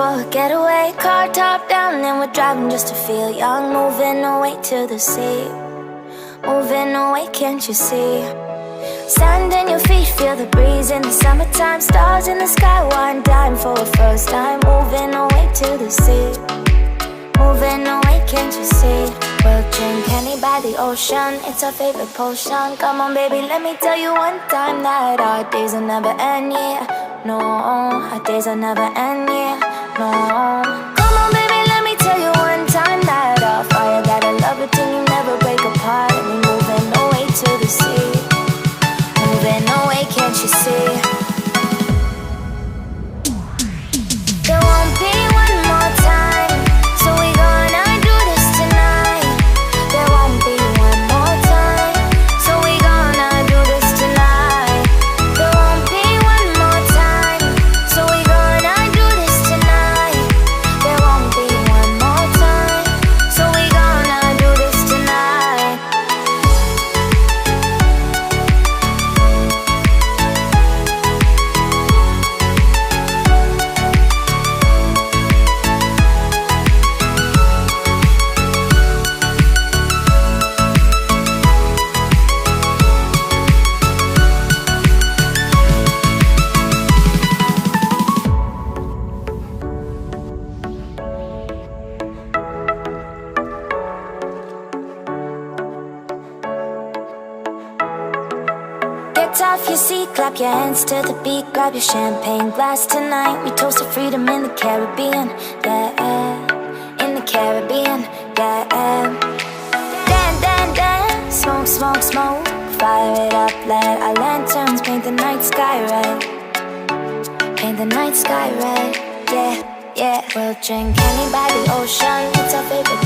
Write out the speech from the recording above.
for a getaway, car top down and we're driving just to feel young. Moving away to the sea, moving away, can't you see? Sand in your feet, feel the breeze in the summertime. Stars in the sky, one dime for a first time. Moving away to the sea, moving away, can't you see? We'll drink honey by the ocean, it's our favorite potion. Come on baby, let me tell you one time that our days will never end, yeah. No, our days will never end, yeah. No. Come on baby, let me tell you one time that our fire got a love it till you never break apart. And we moving away to the sea, moving away, can't you see? There won't be one more time, so we gonna do this tonight. There won't be one more time, so we gonna do this tonight. There won't be one more time, so we gonna do this tonight. There won't be one more time, so we gonna do this tonight. Get off your seat, clap your hands to the beat. Grab your champagne glass tonight. We toast to freedom in the Caribbean, yeah. In the Caribbean, yeah. Dance, dance, dance, smoke, smoke, smoke. Fire it up, let our lanterns paint the night sky red. Paint the night sky red, yeah, yeah. We'll drink honey by the ocean, it's our favorite